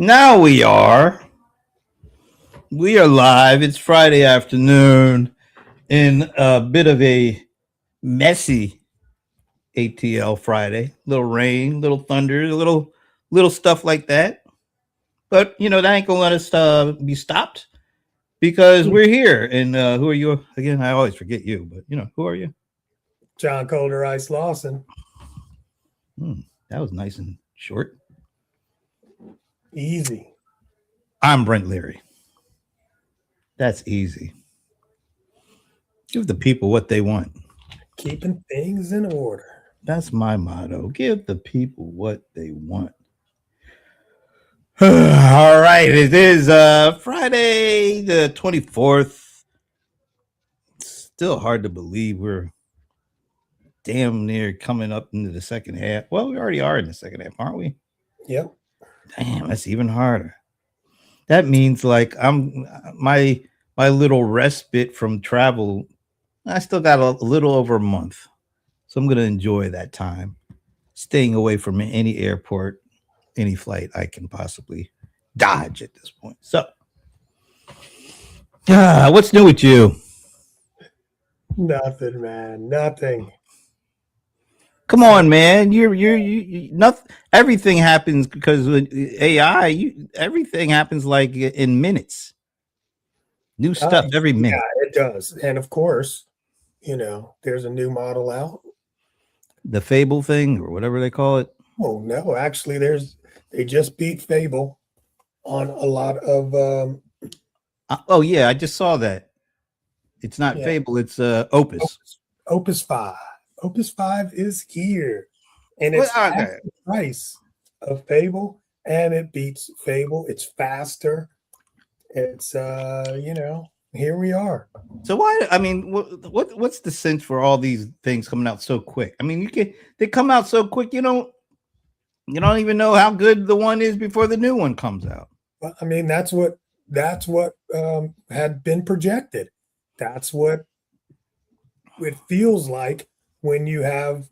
Now we are. We are live. It's Friday afternoon in a bit of a messy ATL Friday. Little rain, little thunder, little stuff like that. But that ain't gonna let us be stopped because we're here. And who are you again? I always forget you, but who are you? John Colder Ice Lawson. Hmm, that was nice and short. Easy. I'm Brent Leary. That's easy. Give the people what they want. Keeping things in order. That's my motto. Give the people what they want. All right. It is Friday the 24th. Still hard to believe we're damn near coming up into the second half. Well, we already are in the second half, aren't we? Yep. Damn, that's even harder. That means like my little respite from travel. I still got a little over a month. So I'm going to enjoy that time staying away from any airport, any flight I can possibly dodge at this point. So, what's new with you? Nothing, man. Nothing. Come on, man. You nothing. Everything happens because with AI. Everything happens like in minutes. New stuff every minute. Yeah, it does. And of course, there's a new model out. The Fable thing or whatever they call it. Oh no, actually, they just beat Fable on a lot of Oh yeah, I just saw that. It's not yeah, Fable. It's Opus. Opus 5. Opus 5 is here, and Well, it's half the price of Fable, and it beats Fable. It's faster. It's here we are. So why? I mean, what's the sense for all these things coming out so quick? I mean, they come out so quick. You don't even know how good the one is before the new one comes out. Well, I mean, that's what had been projected. That's what it feels like when you have,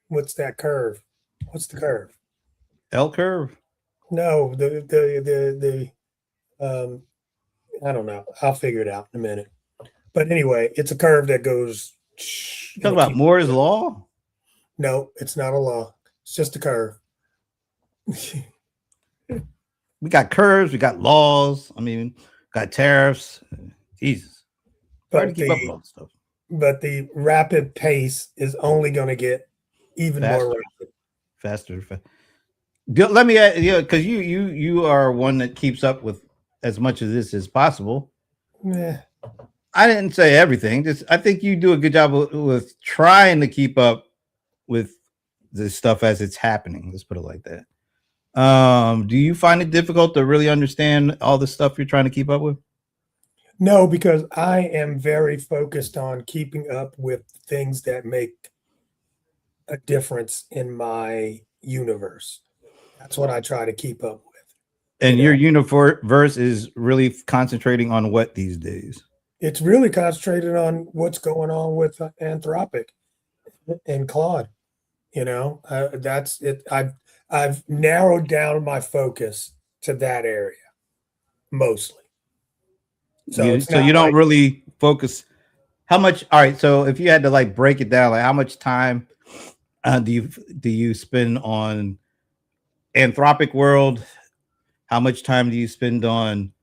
what's that curve? What's the curve? L curve. No, the I don't know. I'll figure it out in a minute. But anyway, it's a curve that goes. You talk about Moore's law. No, it's not a law. It's just a curve. We got curves. We got laws. I mean, got tariffs. Jesus, hard to keep up with all this stuff. But the rapid pace is only going to get even faster, more rapid. Faster. Let me, because you are one that keeps up with as much of this as possible. Yeah. I didn't say everything. I think you do a good job with trying to keep up with this stuff as it's happening. Let's put it like that. Do you find it difficult to really understand all the stuff you're trying to keep up with? No, because I am very focused on keeping up with things that make a difference in my universe. That's what I try to keep up with. And your universe is really concentrating on what these days? It's really concentrated on what's going on with Anthropic and Claude. That's it. I've narrowed down my focus to that area mostly. So you don't really focus. How much? All right. So if you had to like break it down, like how much time do you spend on Anthropic world? How much time do you spend on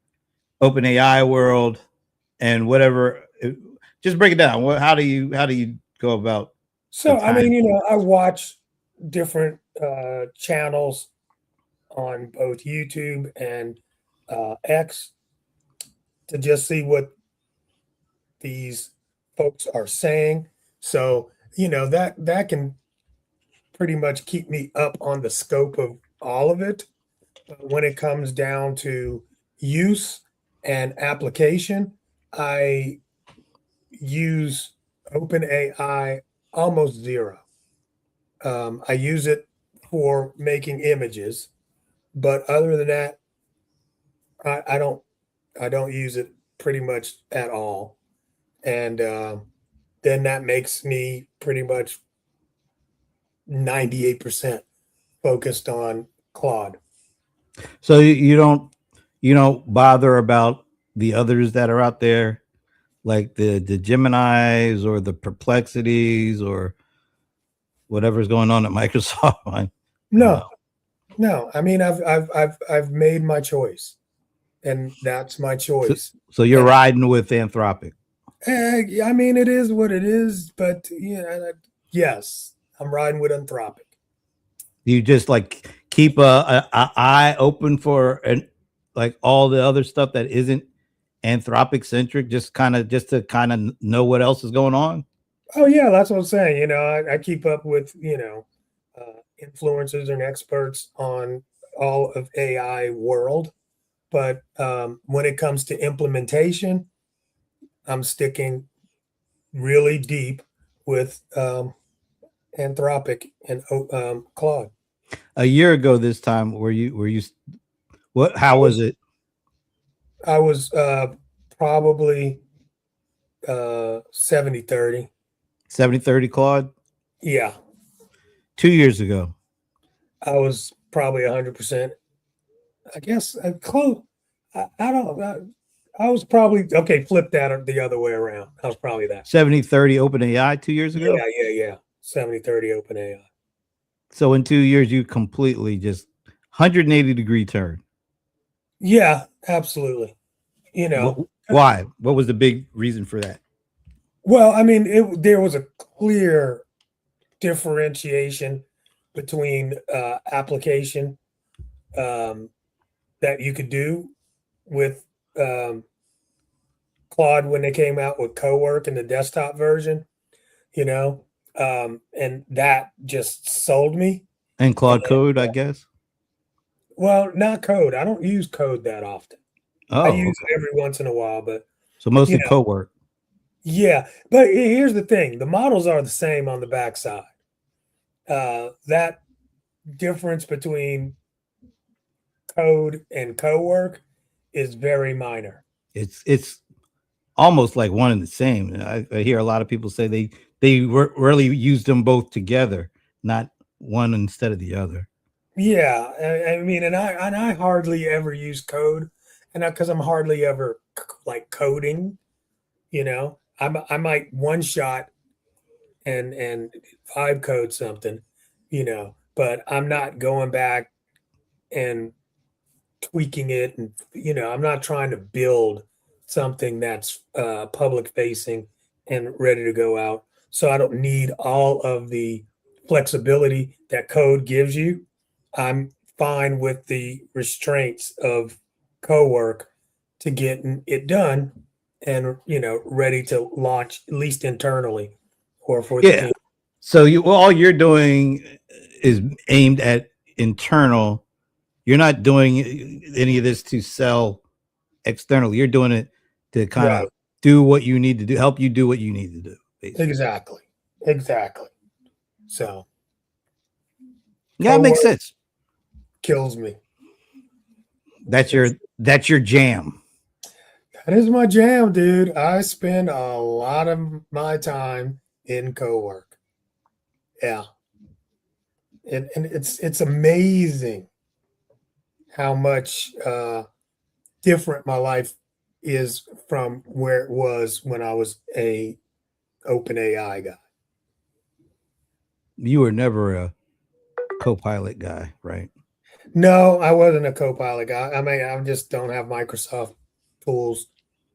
OpenAI world and whatever? Just break it down. How do you go about? So I mean, I watch different channels on both YouTube and X to just see what these folks are saying. So that can pretty much keep me up on the scope of all of it. But when it comes down to use and application, I use OpenAI almost zero. I use it for making images, but other than that, I don't use it pretty much at all. And then that makes me pretty much 98% focused on Claude. So you don't bother about the others that are out there, like the Geminis or the Perplexities or whatever's going on at Microsoft. Uh, No, no. I mean, I've made my choice, and that's my so, choice. so you're And riding with Anthropic. I mean, it is what it is. But yeah, yes, I'm riding with Anthropic. You just like keep a eye open for and like all the other stuff that isn't Anthropic centric, just to kind of know what else is going on. Oh yeah, that's what I'm saying. I keep up with influencers and experts on all of AI world, but when it comes to implementation, I'm sticking really deep with Anthropic and Claude. A year ago this time, were you what? I How was was it? I was probably 70-30. 70-30 Claude Yeah, 2 years ago. I was probably 100%. I guess close. I don't. I was probably okay. Flip that the other way around. I was probably that. 70-30 Open AI 2 years ago. Yeah. 70-30 open AI. So in 2 years, you completely just 180-degree turn. Yeah, absolutely. You What? know, Why? What was the big reason for that? well, I mean, there was a clear differentiation between application um, that you could do with um, Claude when they came out with Cowork and the desktop version, you know, and that just sold me. And And Claude Code, I guess. well, not Code. I don't use Code that often. I Oh, use okay. it every once in a while, but So you mostly know, co-work. yeah. But here's the thing: the models are the same on the backside. That difference between code and co-work is very minor. It's almost like one and the same. I hear a lot of people say they really use them both together, not one instead of the other. Yeah, I mean, and I hardly ever use code, and because I'm hardly ever like coding, I might one shot and vibe code something, but I'm not going back and tweaking it, and I'm not trying to build something that's public facing and ready to go out. So I don't need all of the flexibility that code gives you. I'm fine with the restraints of co-work to getting it done and ready to launch at least internally or for the Yeah. team. So all you're doing is aimed at internal. You're not doing any of this to sell externally. You're doing it to kind Right. of do what you need to do, help you do what you need to do, basically. Exactly. So Yeah, it makes co-work sense. kills me. That's It's, your jam. that is my jam, dude. I spend a lot of my time in co-work. Yeah. And it's amazing how much different my life is from where it was when I was a open AI guy. You were never a co-pilot guy, right? No, I wasn't a co-pilot guy. I mean, I just don't have Microsoft tools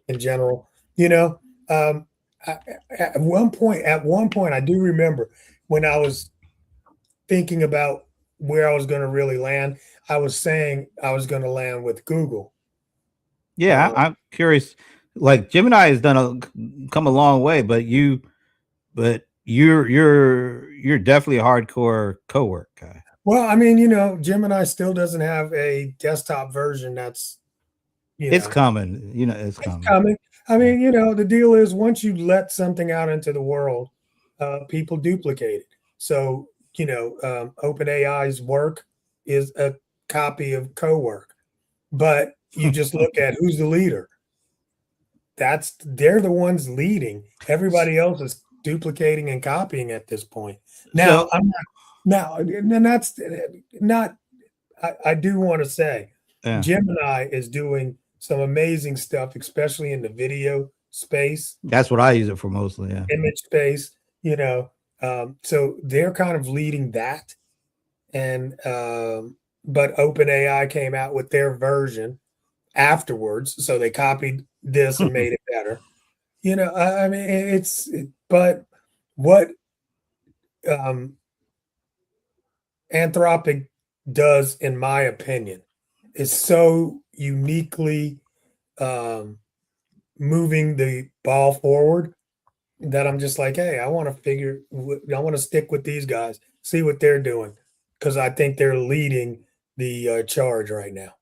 in general. You know, um, I, at one point, I do remember when I was thinking about where I was going to really land. I was saying I was going to land with Google. Yeah, Uh, I'm curious. Like Gemini has come a long way, but you're definitely a hardcore co-work guy. well, I mean, Gemini still doesn't have a desktop version. That's you It's know, coming. It's it's coming. coming. I Yeah. mean, the deal is once you let something out into the world, people duplicate it. So, OpenAI's work is a copy of co-work, but you just look at who's the leader. They're the ones leading. Everybody else is duplicating and copying at this point. Now, So I'm not now, and that's not. I do want to say Yeah. Gemini is doing some amazing stuff, especially in the video space, That's what I use it for mostly. Yeah. image space, you know. So they're kind of leading that. And but OpenAI came out with their version afterwards. So they copied this and made it better. I mean, but what um, Anthropic does, in my opinion, is so uniquely um, moving the ball forward that I'm just like, hey, I want to stick with these guys, see what they're doing, because I think they're leading the charge right now.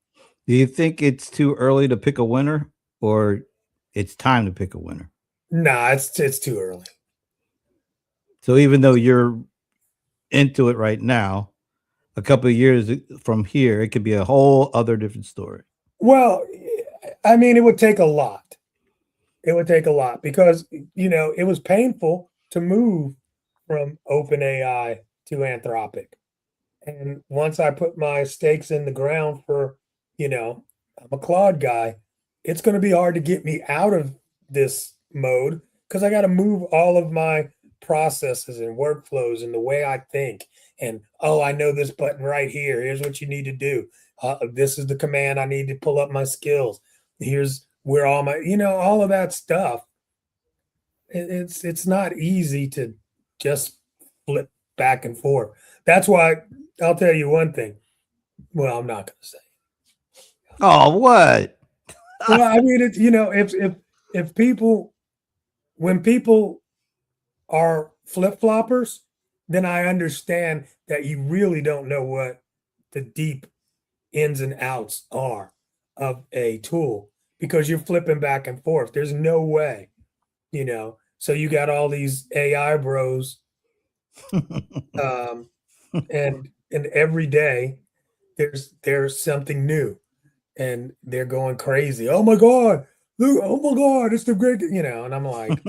Do you think it's too early to pick a winner, or it's time to pick a winner? Nah, it's too early. So even though you're into it right now, a couple of years from here, it could be a whole other different story. Well, I mean, it would take a lot. It would take a lot because it was painful to move from OpenAI to Anthropic. And once I put my stakes in the ground for, I'm a Claude guy, it's going to be hard to get me out of this mode because I got to move all of my processes and workflows and the way I think. And oh, I know this button right here. Here's what you need to do. This is the command I need to pull up my skills. Here's where all my, all of that stuff. It's not easy to just flip back and forth. That's why I'll tell you one thing. Well, I'm not going to say. Oh, what? Well, I mean, it's if people when people are flip floppers, then I understand that you really don't know what the deep ins and outs are of a tool because you're flipping back and forth. There's no way, So you got all these AI bros, and every day there's something new, and they're going crazy. Oh my god! Look, oh my god! It's the great, And I'm like,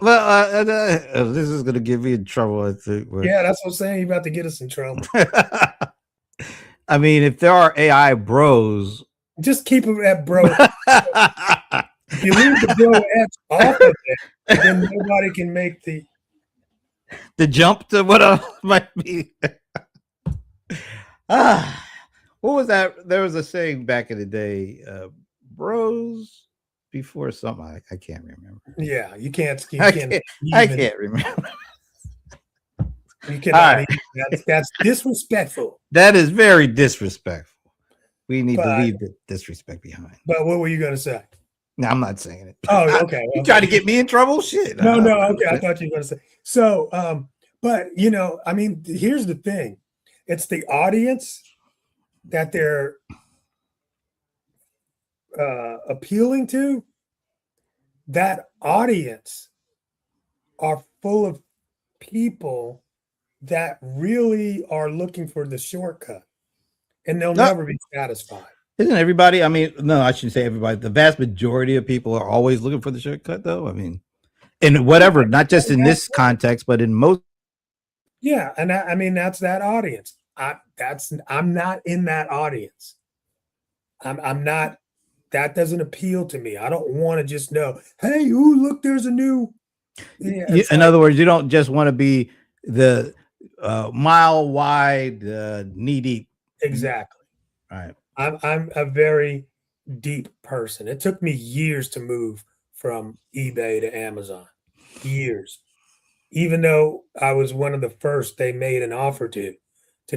Well, this is going to get me in trouble, I think. Yeah, that's what I'm saying. You're about to get us in trouble. I mean, if there are AI bros, just keep it at bro. If you leave the bro X off of it, then nobody can make the jump to what might be. What was that? There was a saying back in the day, bros before something. I can't remember. Yeah, you can't. I can't remember. You cannot. That's disrespectful. That is very disrespectful. We need to leave the disrespect behind. But what were you going to say? No, I'm not saying it. Oh, okay. You trying to get me in trouble? Shit. No. Okay, I thought you were going to say. So, but I mean, here's the thing: it's the audience that they're appealing to. That audience are full of people that really are looking for the shortcut, and they'll never be satisfied. Isn't everybody? I mean, no, I shouldn't say everybody. The vast majority of people are always looking for the shortcut, though. I mean, in whatever, not just in this context, but in most. Yeah, and I mean that's that audience. I'm not in that audience. I'm not. That doesn't appeal to me. I don't want to just know. Hey, look, there's a new. Yeah, in other words, you don't just want to be the mile wide, knee deep. Exactly. Right. I'm a very deep person. It took me years to move from eBay to Amazon. Years. Even though I was one of the first they made an offer to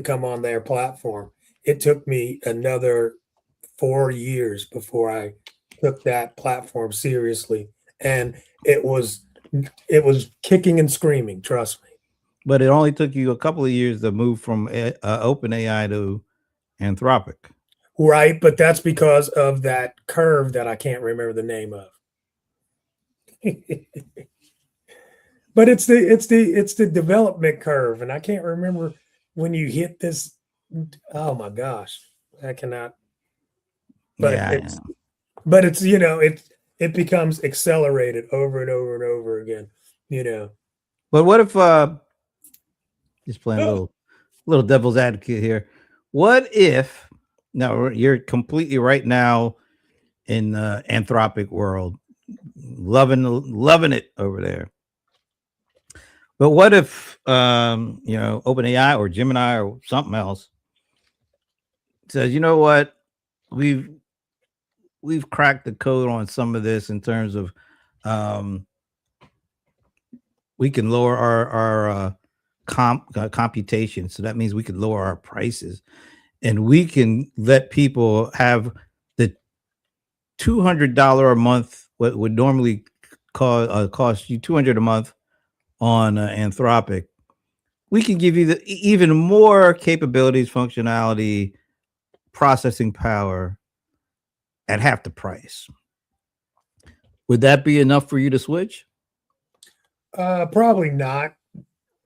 come on their platform, it took me another 4 years before I took that platform seriously. And it was kicking and screaming, trust me. But it only took you a couple of years to move from OpenAI to Anthropic. Right, but that's because of that curve that I can't remember the name of. But it's the development curve, and I can't remember when you hit this. Oh my gosh, I cannot. But it's it becomes accelerated over and over and over again. But what if just playing a little devil's advocate here? What if? No, you're completely right now in the Anthropic world, loving it over there. But what if, OpenAI or Gemini or something else says, you know what, we've we've cracked the code on some of this in terms of, um, we can lower our computation, so that means we can lower our prices, and we can let people have the $200 a month, what would normally cost you 200 a month on Anthropic. We can give you even more capabilities, functionality, processing power at half the price. Would that be enough for you to switch? Probably not.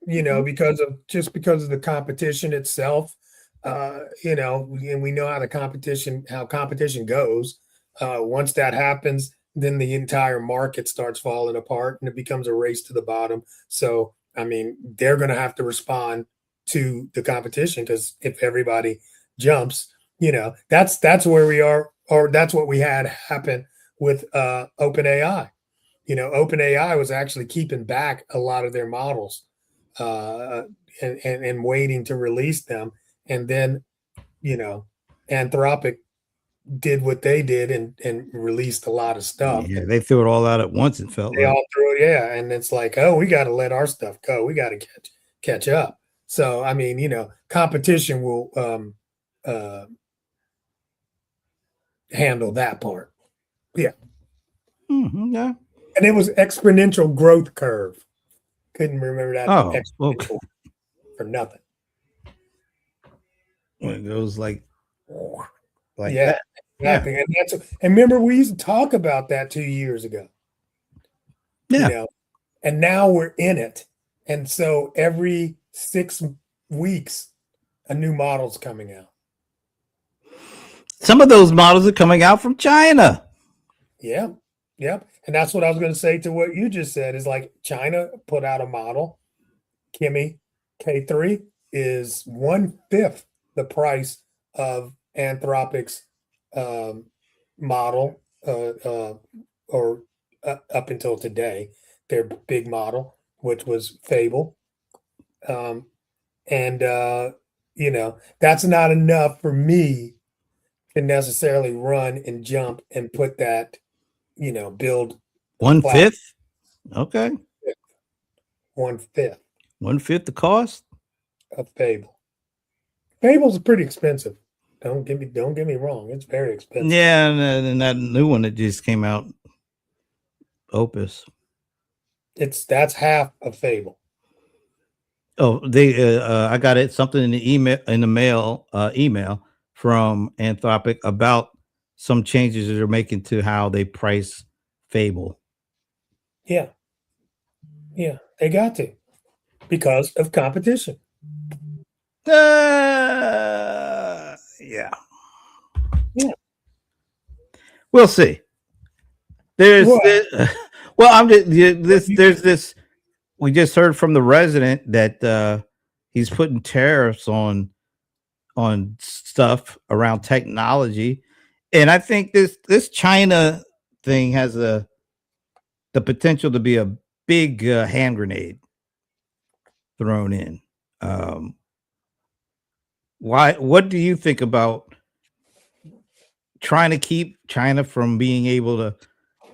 Mhm. Because of the competition itself. And we know how competition goes. Once that happens, then the entire market starts falling apart and it becomes a race to the bottom. So, I mean, they're going to have to respond to the competition, because if everybody jumps, that's where we are, or that's what we had happen with OpenAI. OpenAI was actually keeping back a lot of their models, uh, and waiting to release them. And then, you know, Anthropic did what they did and released a lot of stuff. Yeah, they threw it all out at once, it felt They like. all threw it, yeah. And it's like, oh, we got to let our stuff go. We got to catch up. So, I mean, competition will uh, handle that part. Yeah. Yeah. And it was exponential growth curve. Couldn't remember that Oh, okay. exponential for nothing. When it goes like Yeah, that. Yeah. exactly. And remember, we used to talk about that 2 years ago, you Yeah. know, and now we're in it. And so every 6 weeks, a new model's coming out. Some of those models are coming out from China. Yeah. Yep. And that's what I was going to say to what you just said, is like China put out a model. Kimi K3 is 1/5 the price of Anthropic's um, model, or up until today, their big model, which was Fable. Um, and, that's not enough for me to necessarily run and jump and put that, build a One platform. fifth. Okay. 1/5 One fifth the cost. of Fable. Fable's pretty expensive. Don't get me wrong. It's very expensive. Yeah, and that new one that just came out, Opus. That's half of Fable. Oh, I got it something in the email from Anthropic about some changes that they're making to how they price Fable. Yeah, yeah, they got to, because of competition. Yeah, Yeah. we'll see. There's Well, this, well, I'm just what this. you There's this. We just heard from the resident that he's putting tariffs on stuff around technology, and I think this China thing has the potential to be a big hand grenade thrown in. Um, why? What do you think about trying to keep China from being able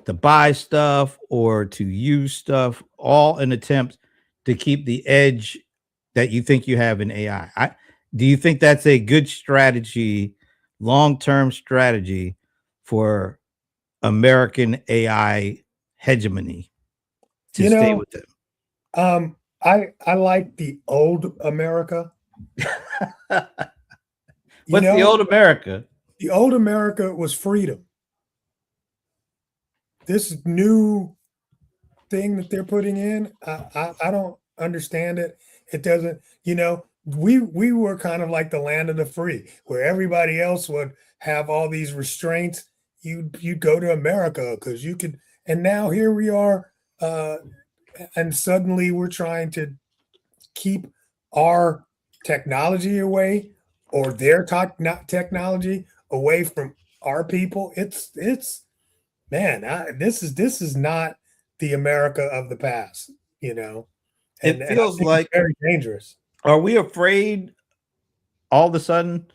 to buy stuff or to use stuff, all in attempts to keep the edge that you think you have in AI? Do you think that's a good strategy, long term strategy for American AI hegemony to you stay know, with them? I like the old America. You What's the know, old America? the old America was freedom. This new thing that they're putting in, I don't understand it. It doesn't, we were kind of like the land of the free, where everybody else would have all these restraints. You'd go to America because you could, and now here we are, uh, and suddenly we're trying to keep our technology away or their technology away from our people, it's man, this is not the America of the past, you know, It and I feels think it's like, very dangerous. are we afraid all of a sudden?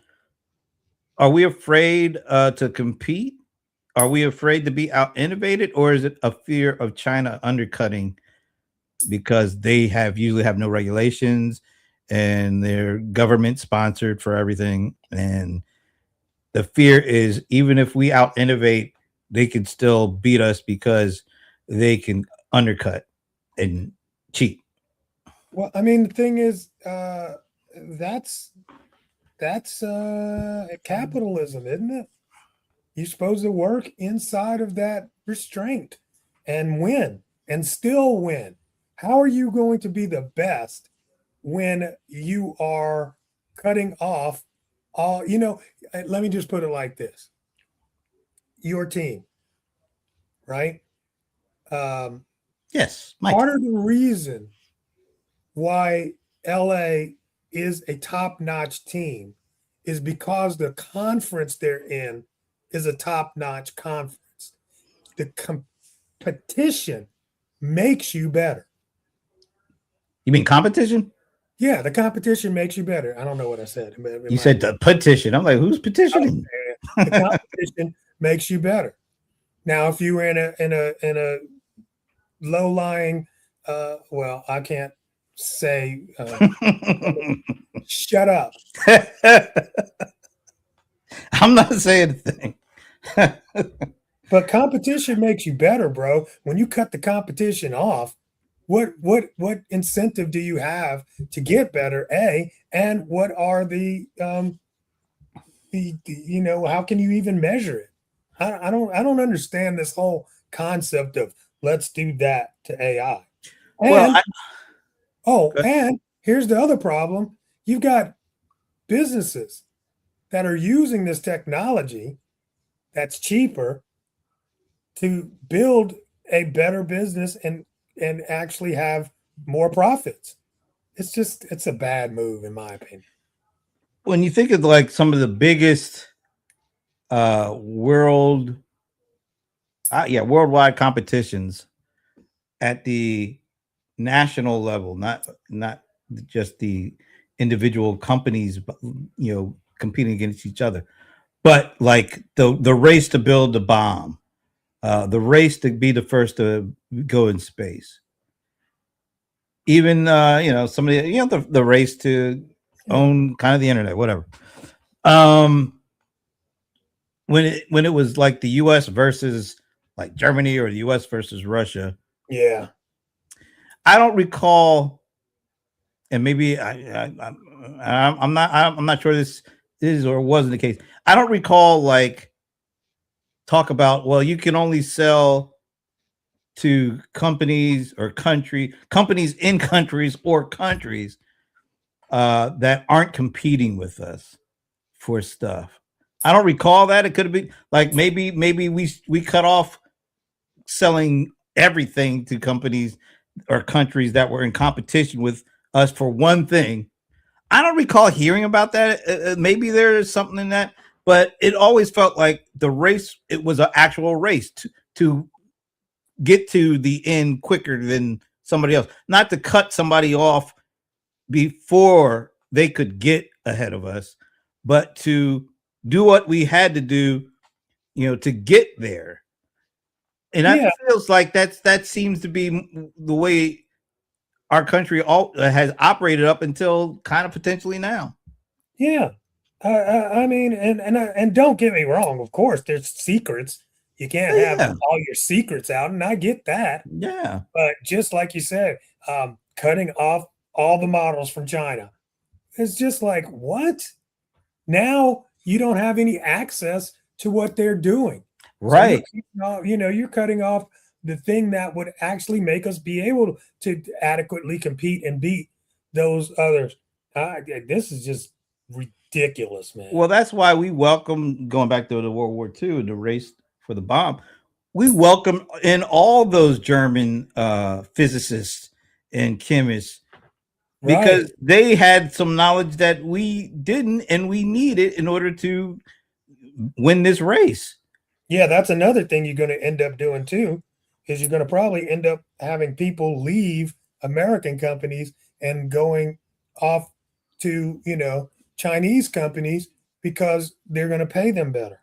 Are we afraid to compete? Are we afraid to be out innovated, or is it a fear of China undercutting because they have usually have no regulations and they're government sponsored for everything? And the fear is even if we out innovate, they can still beat us because they can undercut and cheat. Well, I mean, the thing is, that's capitalism, isn't it? You're supposed to work inside of that restraint and win and still win. How are you going to be the best when you are cutting off all, let me just put it like this. Your team, right? Um, Yes, Mike. Part of the reason why LA is a top-notch team is because the conference they're in is a top-notch conference. The competition makes you better. You mean competition? Yeah, the competition makes you better. I don't know what I said. It You might said be. the petition. I'm like, who's petitioning? Okay. The competition makes you better. Now, if you were in a low lying, well, I can't say. Shut up. I'm not saying a thing. But competition makes you better, bro. When you cut the competition off, what incentive do you have to get better? A, and what are how can you even measure it? I don't understand this whole concept of let's do that to AI. Well, And I, and here's the other problem. You've got businesses that are using this technology that's cheaper to build a better business and actually have more profits. It's a bad move in my opinion. when you think of like some of the biggest world worldwide competitions at the national level, not just the individual companies, but competing against each other, but like the race to build the bomb, the race to be the first to go in space, even some of the race to Yeah. own kind of the internet, whatever. um when it was like the US versus like Germany or the US versus Russia, Yeah. I don't recall, and maybe I'm not sure this is or wasn't the case. I don't recall like talk about, well, you can only sell to companies in countries or countries that aren't competing with us for stuff. I don't recall that. It could have been like maybe we cut off selling everything to companies or countries that were in competition with us for one thing. I don't recall hearing about that. Maybe there is something in that, but it always felt like the race. It was an actual race to get to the end quicker than somebody else, not to cut somebody off before they could get ahead of us, but to do what we had to do, to get there. And that Yeah. feels like that seems to be the way our country all has operated up until kind of potentially now. Yeah. I mean, and don't get me wrong. Of course, there's secrets. You can't have Yeah, all your secrets out, and I get that. yeah, But just like you said, cutting off all the models from China, it's just like what? Now you don't have any access to what they're doing. So right. you're cutting off the thing that would actually make us be able to adequately compete and beat those others. This is just ridiculous, man. Well, that's why we welcome, going back to the World War II, the race for the bomb. We welcome in all those German physicists and chemists Right. because they had some knowledge that we didn't, and we needed in order to win this race. Yeah, that's another thing you're going to end up doing too, is you're going to probably end up having people leave American companies and going off to, Chinese companies because they're going to pay them better.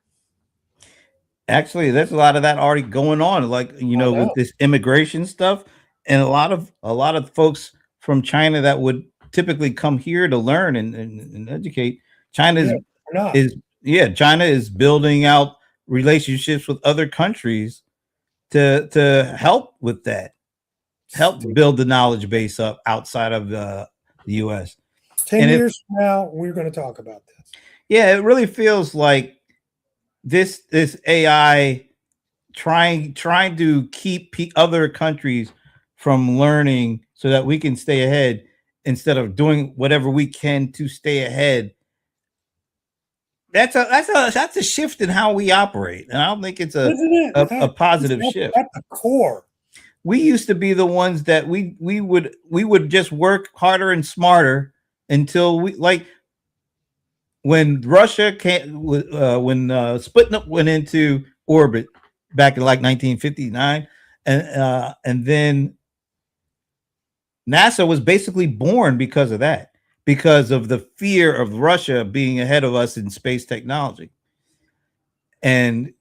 Actually, there's a lot of that already going on, like I with know. this immigration stuff, and a lot of folks from China that would typically come here to learn and educate. China Yeah, or not. is yeah, China is building out relationships with other countries to help with that, help Stupid. build the knowledge base up outside of the U.S. 10 And it years from now, we're going to talk about this. yeah, it really feels like this AI trying to keep other countries from learning so that we can stay ahead instead of doing whatever we can to stay ahead. That's a shift in how we operate, and I don't think it's Isn't it? a It's positive shift. at the core. We used to be the ones that we would just work harder and smarter until we, like, when Russia came, when Sputnik went into orbit back in like 1959, and then NASA was basically born because of that, because of the fear of Russia being ahead of us in space technology. And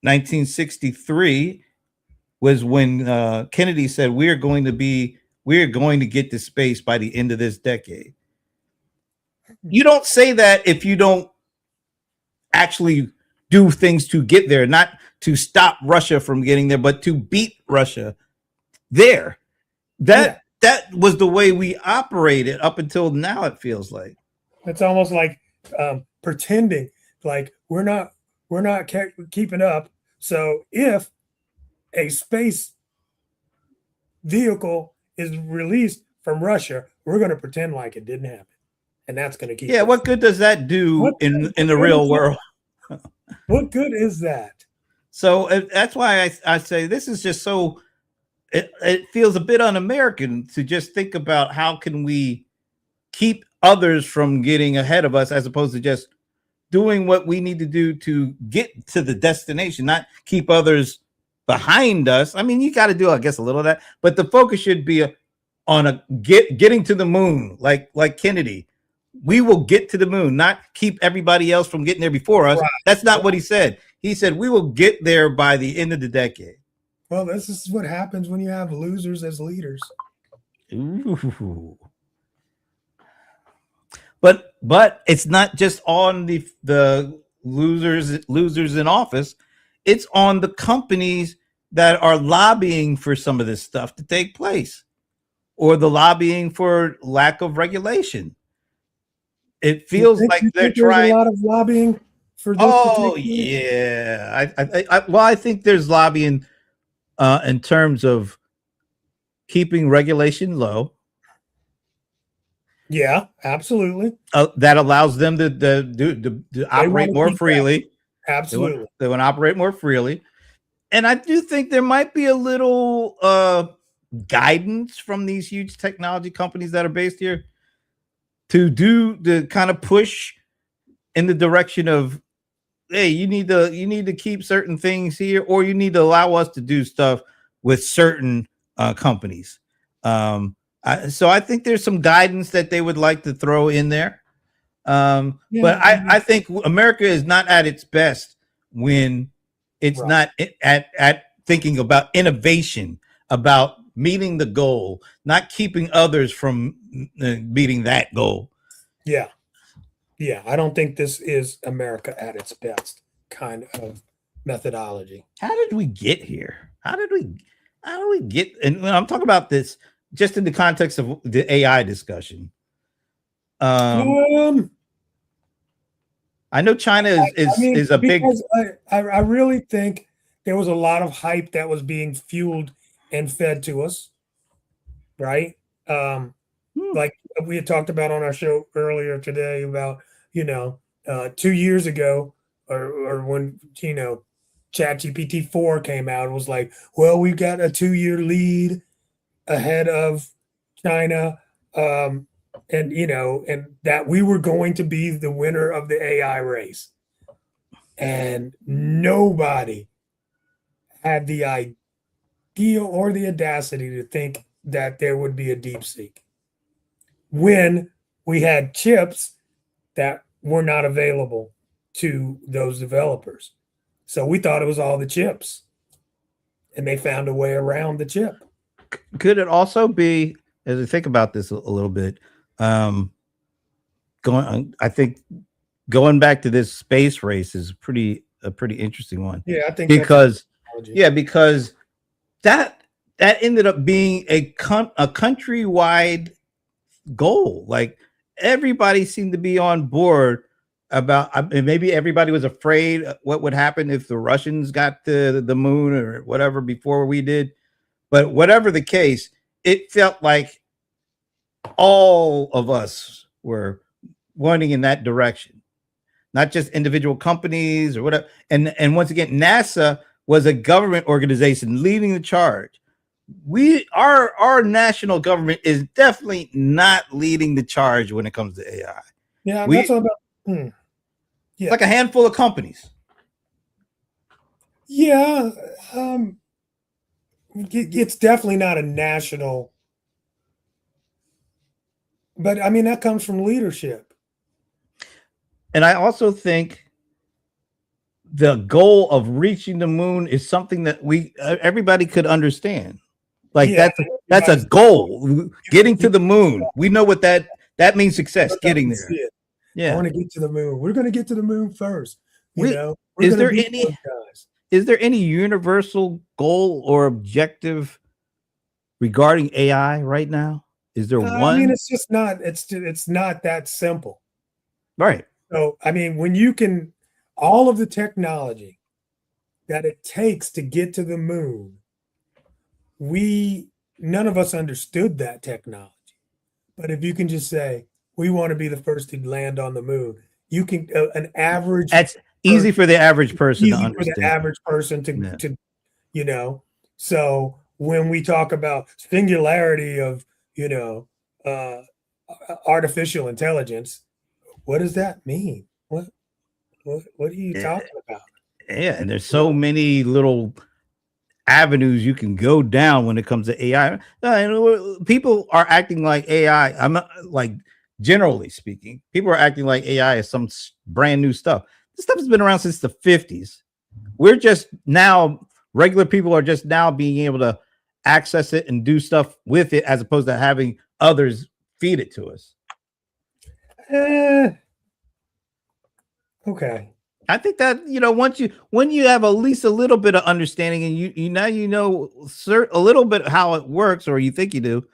1963 was when Kennedy said we're going to get to space by the end of this decade. You don't say that if you don't actually do things to get there, not to stop Russia from getting there, but to beat Russia there. Yeah. That was the way we operated up until now, it feels like. It's almost like pretending like we're not keeping up. So if a space vehicle is released from Russia, we're going to pretend like it didn't happen, and that's going to keep Yeah, us. what good does that do in the What real is world? that? What good is that? So that's why I say this is just so, it feels a bit un-American to just think about how can we keep others from getting ahead of us, as opposed to just doing what we need to do to get to the destination, not keep others behind us. I mean, you got to do, I guess, a little of that, but the focus should be on getting to the moon, like Kennedy. We will get to the moon, not keep everybody else from getting there before us. Right. That's not what he said. He said we will get there by the end of the decade. Well, this is what happens when you have losers as leaders. Ooh. But it's not just on the losers in office. It's on the companies that are lobbying for some of this stuff to take place, or the lobbying for lack of regulation. It You feels think like you they're think there's a trying. lot of lobbying for this to Oh take place? yeah, well, I think there's lobbying in terms of keeping regulation low. Yeah, absolutely. That allows them to They want operate to more keep that. freely. Absolutely. They want to operate more freely. And I do think there might be a little guidance from these huge technology companies that are based here to kind of push in the direction of, hey, you need to keep certain things here, or you need to allow us to do stuff with certain companies. So I think there's some guidance that they would like to throw in there. But Yeah, I think America is not at its best when it's right. not at thinking about innovation, about meeting the goal, not keeping others from meeting that goal. Yeah. Yeah. I don't think this is America at its best kind of methodology. How did we get here? How did we get? And when I'm talking about this, just in the context of the AI discussion, um, Um, I know China is I is mean, is a big. because I really think there was a lot of hype that was being fueled and fed to us, right? Um, Hmm. like we had talked about on our show earlier today about, 2 years ago, or when, ChatGPT 4 came out, it was like, well, we got a 2-year lead ahead of China. and and that we were going to be the winner of the AI race, and nobody had the idea or the audacity to think that there would be a deep seek when we had chips that were not available to those developers. So we thought it was all the chips, and they found a way around the chip. Could it also be, as I think about this a little bit, um, I think going back to this space race is a pretty interesting one. Yeah, I think because that's because that ended up being a countrywide goal. Like everybody seemed to be on board about. Maybe everybody was afraid what would happen if the Russians got to the moon or whatever before we did. But whatever the case, it felt like all of us were pointing in that direction, not just individual companies or whatever. And once again, NASA was a government organization leading the charge. Our national government is definitely not leading the charge when it comes to AI. Yeah, that's all about. Yeah. It's like a handful of companies. Yeah, it's definitely not a national, but I mean that comes from leadership. And I also think the goal of reaching the moon is something that everybody could understand. Like that's a goal. Getting to the moon. We know what that means. Success. Getting there. Yeah. I want to get to the moon. We're going to get to the moon first. Is there any universal goal or objective regarding AI right now? Is there one? I mean, it's just not. It's not that simple. Right. So I mean, when you can, all of the technology that it takes to get to the moon, none of us understood that technology. But if you can just say, we want to be the first to land on the moon, you can, an average. That's easy for the average person to understand. For the average person to, so when we talk about singularity of, artificial intelligence, what does that mean? What are you talking about? Yeah. And there's so many little avenues you can go down when it comes to AI. People are acting like AI. I'm not, like, generally speaking, people are acting like AI is some brand new stuff. This stuff has been around since the 50s. We're just now, regular people are just now being able to access it and do stuff with it as opposed to having others feed it to us. Okay. I think that, when you have at least a little bit of understanding and you know a little bit how it works, or you think you do,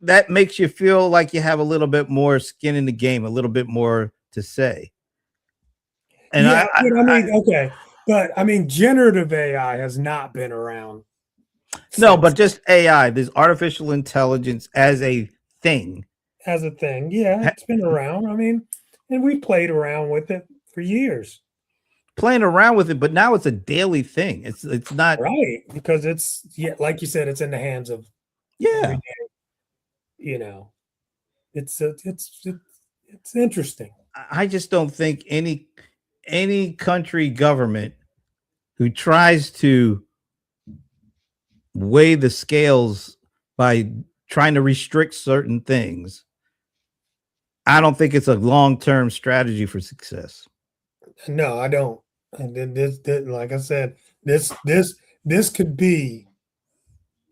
that makes you feel like you have a little bit more skin in the game, a little bit more to say. And okay. But I mean, generative AI has not been around. No, but just AI, this artificial intelligence as a thing. As a thing. Yeah, it's been around. I mean, and we played around with it for years. Playing around with it, but now it's a daily thing. It's not right, because it's like you said, it's in the hands of every day. It's interesting. I just don't think any country government who tries to weigh the scales by trying to restrict certain things, I don't think it's a long-term strategy for success. No, I don't. And then this like I said, this could be,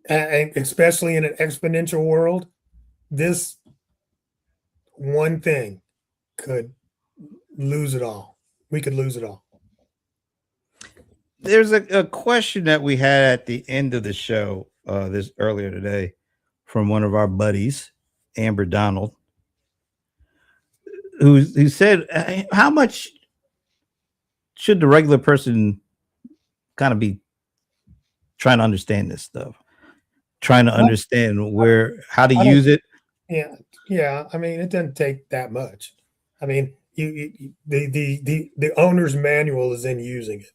especially in an exponential world, this one thing could lose it all. We could lose it all. There's a question that we had at the end of the show this earlier today from one of our buddies, Amber Donald, who said, how much should the regular person kind of be trying to understand this stuff, trying to understand how to use it? Yeah. I mean, it doesn't take that much. I mean, the owner's manual is in using it.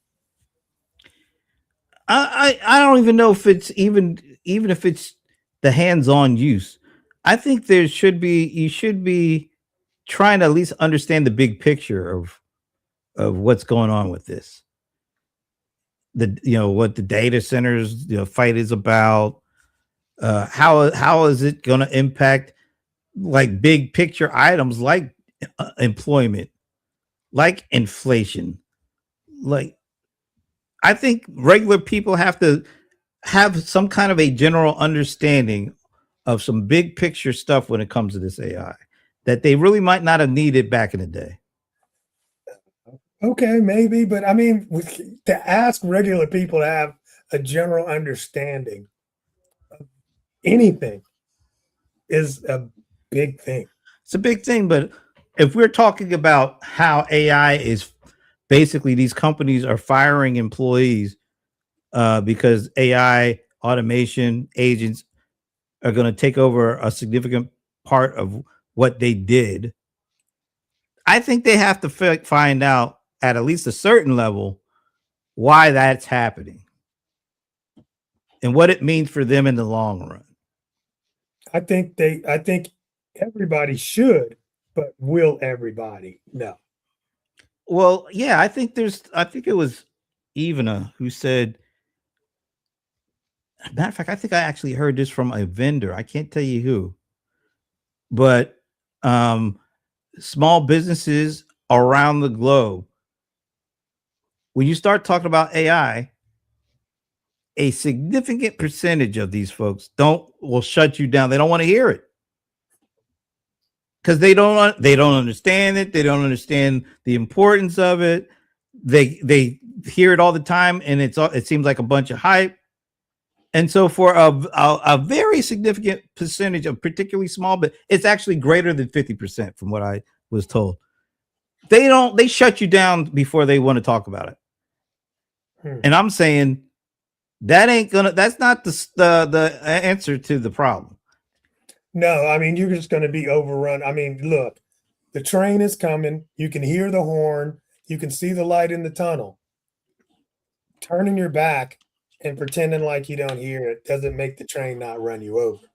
I don't even know if it's even if it's the hands-on use. I think you should be trying to at least understand the big picture of what's going on with this. What the data centers fight is about. How is it going to impact like big picture items like employment, like inflation? Like I think regular people have to have some kind of a general understanding of some big picture stuff when it comes to this AI that they really might not have needed back in the day. Okay, maybe, but I mean, to ask regular people to have a general understanding of anything is a big thing. It's a big thing, but if we're talking about how AI is basically these companies are firing employees because AI automation agents are going to take over a significant part of what they did. I think they have to find out at least a certain level why that's happening and what it means for them in the long run. I think everybody should, but will everybody? No. Well, yeah, I think it was Ivana who said, matter of fact, I think I actually heard this from a vendor. I can't tell you who, but um, small businesses around the globe, when you start talking about AI, a significant percentage of these folks will shut you down. They don't want to hear it because they don't understand it. They don't understand the importance of it. They hear it all the time, and it seems like a bunch of hype. And so, for a very significant percentage of particularly small, but it's actually greater than 50% from what I was told. They shut you down before they want to talk about it. And I'm saying that's not the answer to the problem. No, I mean, you're just going to be overrun. I mean, look, the train is coming. You can hear the horn. You can see the light in the tunnel. Turning your back and pretending like you don't hear it doesn't make the train not run you over.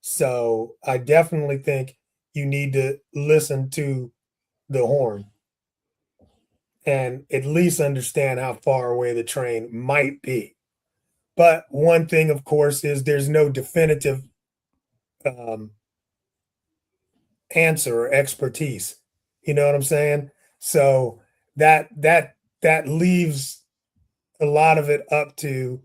So I definitely think you need to listen to the horn and at least understand how far away the train might be. But one thing, of course, is there's no definitive um, answer or expertise. You know what I'm saying? So that leaves a lot of it up to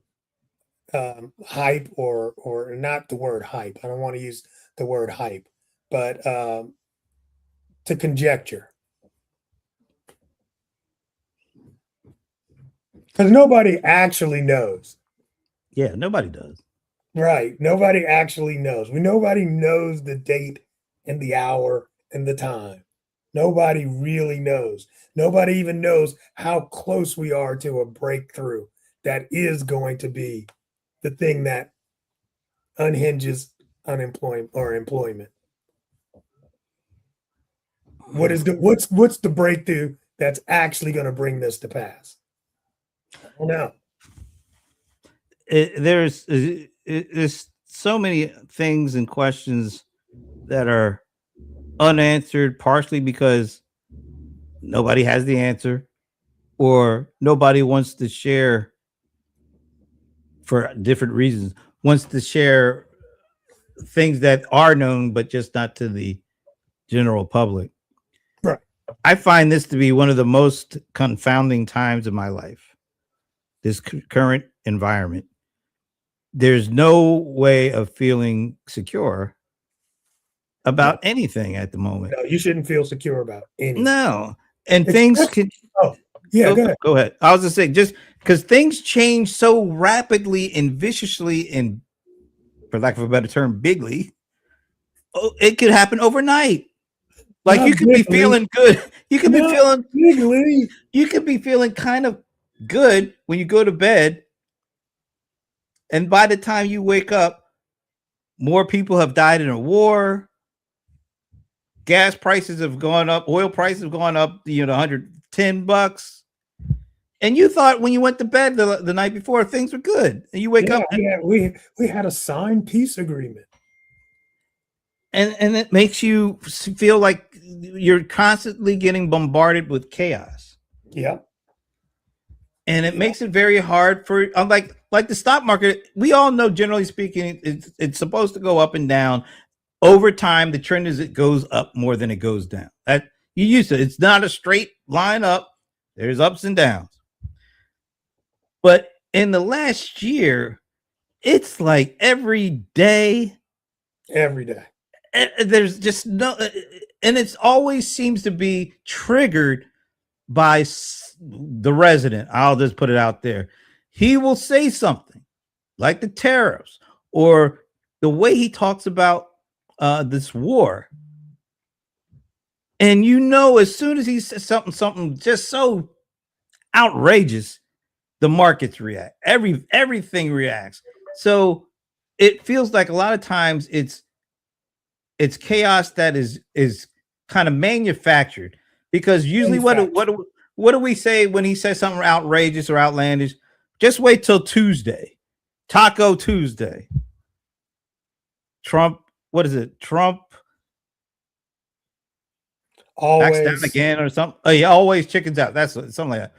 hype or not the word hype. I don't want to use the word hype, but to conjecture because nobody actually knows. Yeah, nobody does. Right? Nobody actually knows. Nobody knows the date and the hour and the time. Nobody really knows. Nobody even knows how close we are to a breakthrough that is going to be the thing that unhinges unemployment or employment. What's the breakthrough that's actually going to bring this to pass? I don't know. There's so many things and questions that are unanswered, partially because nobody has the answer or nobody wants to share for different reasons, wants to share things that are known, but just not to the general public. Right. I find this to be one of the most confounding times of my life, this current environment. There's no way of feeling secure about anything at the moment. No, you shouldn't feel secure about anything. No. And things could. Oh, yeah, go ahead. Go ahead. I was just saying, just because things change so rapidly and viciously and, for lack of a better term, bigly, it could happen overnight. Like Not you could bigly. be feeling good. You could be Not feeling bigly. You could be feeling kind of good when you go to bed. And by the time you wake up, more people have died in a war. Gas prices have gone up. Oil prices have gone up, $110. And you thought when you went to bed the night before, things were good. And you wake up. We had a signed peace agreement. and it makes you feel like you're constantly getting bombarded with chaos. Yeah. And it Yeah. makes it very hard for like the stock market. We all know, generally speaking, it's supposed to go up and down. Over time, the trend is it goes up more than it goes down. That you used to. It's not a straight line up. There's ups and downs. But in the last year, it's like every day. Every day. There's just no, and it always seems to be triggered by the resident. I'll just put it out there. He will say something like the tariffs or the way he talks about this war. And as soon as he says something just so outrageous, the markets react. Everything reacts. So it feels like a lot of times it's chaos that is kind of manufactured, because usually what do we say when he says something outrageous or outlandish? Just wait till Tuesday, Taco Tuesday. Trump, what is it? Trump backs down Always again or something. Oh, yeah, always chickens out. That's something like that.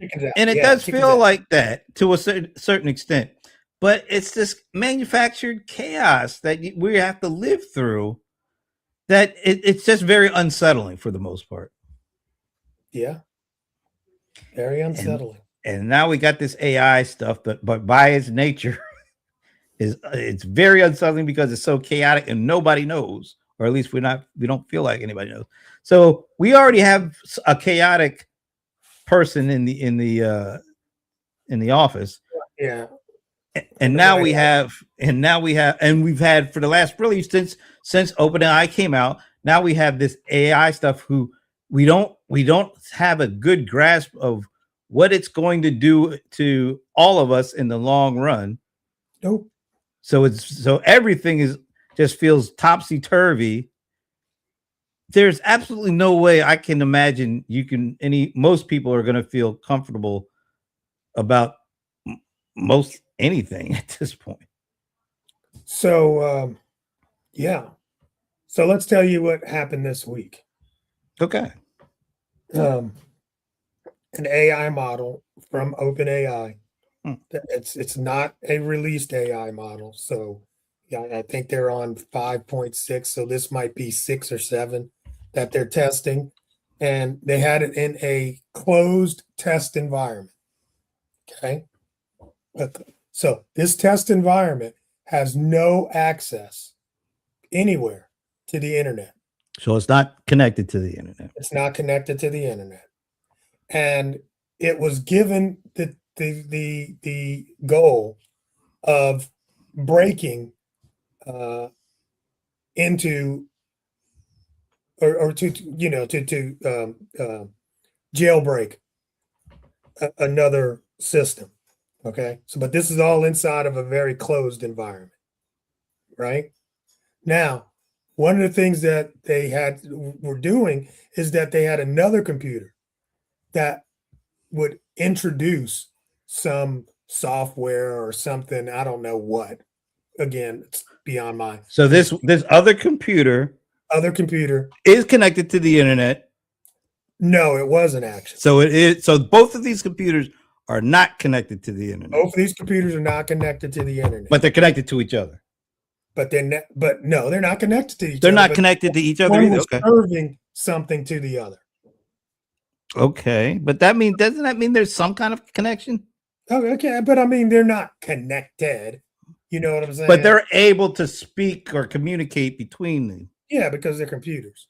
chickens out. And it Yeah, does chickens feel out. like that to a certain extent, but it's this manufactured chaos that we have to live through. That it's just very unsettling for the most part. Yeah. Very unsettling. And now we got this AI stuff, but by its nature, it's very unsettling because it's so chaotic and nobody knows, or at least we don't feel like anybody knows. So we already have a chaotic person in the office. Yeah. And now we have and we've had for the last, really, since OpenAI came out. Now we have this AI stuff who we don't have a good grasp of what it's going to do to all of us in the long run. Nope. So everything just feels topsy turvy. There's absolutely no way I can imagine most people are going to feel comfortable about most anything at this point. So yeah. So let's tell you what happened this week. Okay. An AI model from OpenAI. Hmm. It's not a released AI model. So yeah, I think they're on 5.6. So this might be 6 or 7 that they're testing. And they had it in a closed test environment. Okay. So this test environment has no access anywhere to the internet. So it's not connected to the internet. It's not connected to the internet. And it was given the goal of breaking into or to jailbreak another system. Okay, so but this is all inside of a very closed environment, right? Now, one of the things that they were doing is that they had another computer that would introduce some software or something. I don't know what. Again, it's beyond my. So this other computer is connected to the internet. No, it wasn't actually. So it is. So both of these computers are not connected to the internet. Both of these computers are not connected to the internet, but they're connected to each other. But no, they're not connected to each other. They're not connected to each other either. Okay. Serving something to the other. Okay, but doesn't that mean there's some kind of connection? Oh, okay, but I mean they're not connected. You know what I'm saying? But they're able to speak or communicate between them. Yeah, because they're computers.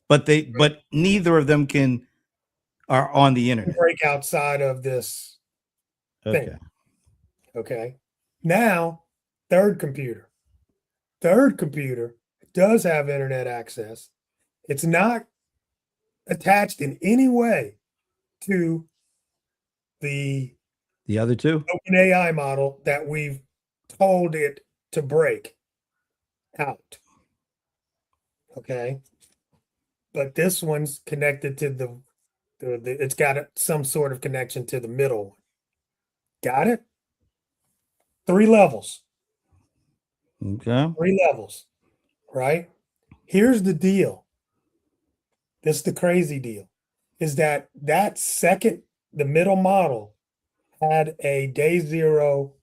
But neither of them are on the internet. Break outside of this thing. Okay. Now, third computer does have internet access. It's not attached in any way to the other two OpenAI model that we've told it to break out. Okay. But this one's connected to it's got some sort of connection to the middle one. Got it? 3 levels. Okay. 3 levels, right? Here's the deal. This is the crazy deal. Is that second, the middle model had a day zero,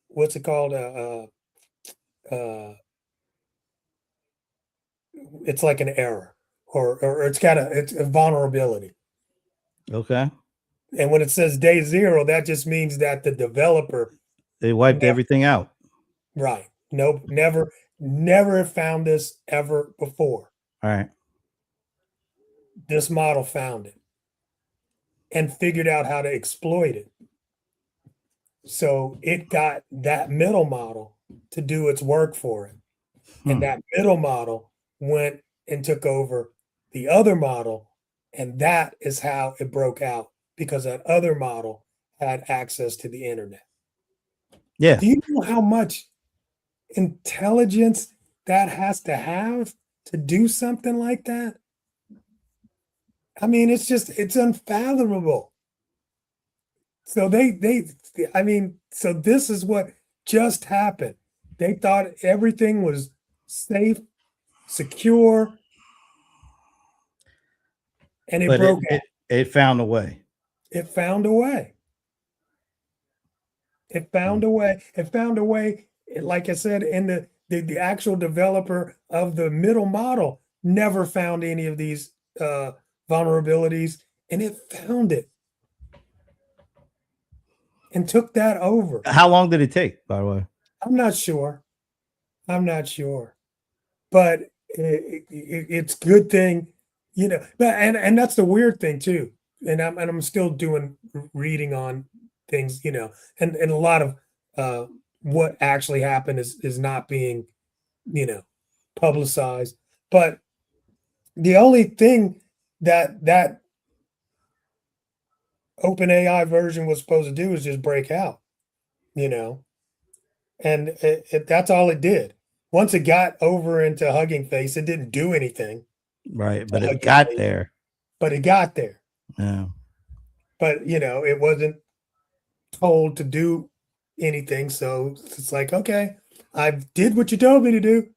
what's it called? It's like an error, or it's a vulnerability. Okay. And when it says day zero, that just means that the developer, They wiped everything out. right? Nope, never found this ever before. All right. This model found it and figured out how to exploit it. So it got that middle model to do its work for it. And that middle model went and took over the other model. And that is how it broke out, because that other model had access to the internet. Yeah. Do you know how much intelligence that has to have to do something like that? I mean, it's unfathomable. So so this is what just happened. They thought everything was safe, secure, and it But broke out. it found a way. It found a way. It found a way. It found a way. Like I said, and the actual developer of the middle model never found any of these vulnerabilities, and it found it and took that over. How long did it take, by the way? I'm not sure. I'm not sure, but it's good thing, But and that's the weird thing too. And I'm still doing reading on things, and a lot of what actually happened is not being, publicized. But the only thing that OpenAI version was supposed to do is just break out, and that's all it did. Once it got over into Hugging Face, it didn't do anything. Right, but it got there. But it got there. Yeah. But it wasn't told to do anything. So it's like, okay, I did what you told me to do,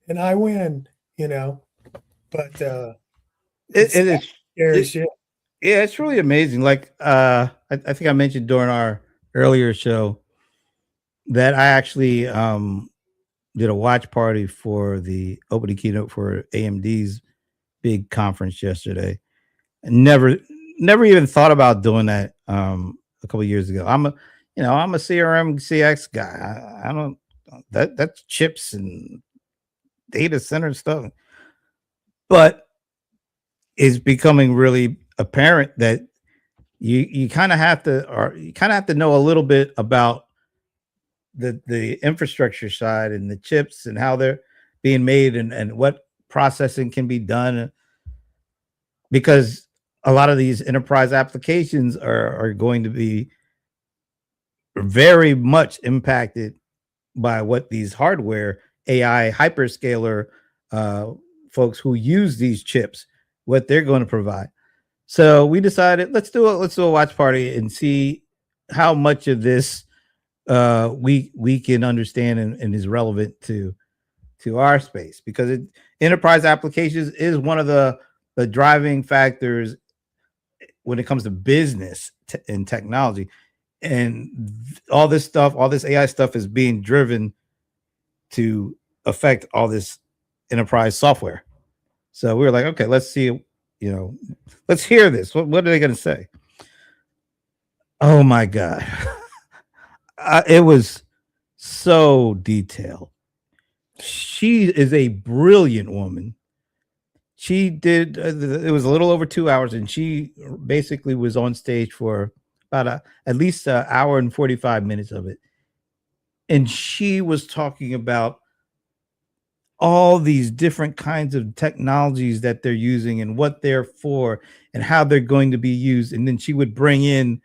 and I win. But It is scary shit. Yeah, it's really amazing. Like I think I mentioned during our earlier show that I actually did a watch party for the opening keynote for AMD's big conference yesterday. Never even thought about doing that a couple years ago. I'm a CRM CX guy. I don't that's chips and data center stuff. But it's becoming really apparent that you kind of have to know a little bit about the infrastructure side and the chips and how they're being made and what processing can be done, because a lot of these enterprise applications are going to be very much impacted by what these hardware AI hyperscaler folks who use these chips, what they're going to provide. So we decided let's do a watch party and see how much of this we can understand and is relevant to our space, because enterprise applications is one of the driving factors when it comes to business and technology, and all this AI stuff is being driven to affect all this enterprise software. So we were like, okay, let's see, let's hear this. What are they going to say? Oh my God. It was so detailed. She is a brilliant woman. She did, it was a little over 2 hours, and she basically was on stage for about at least an hour and 45 minutes of it. And she was talking about all these different kinds of technologies that they're using and what they're for and how they're going to be used. And then she would bring in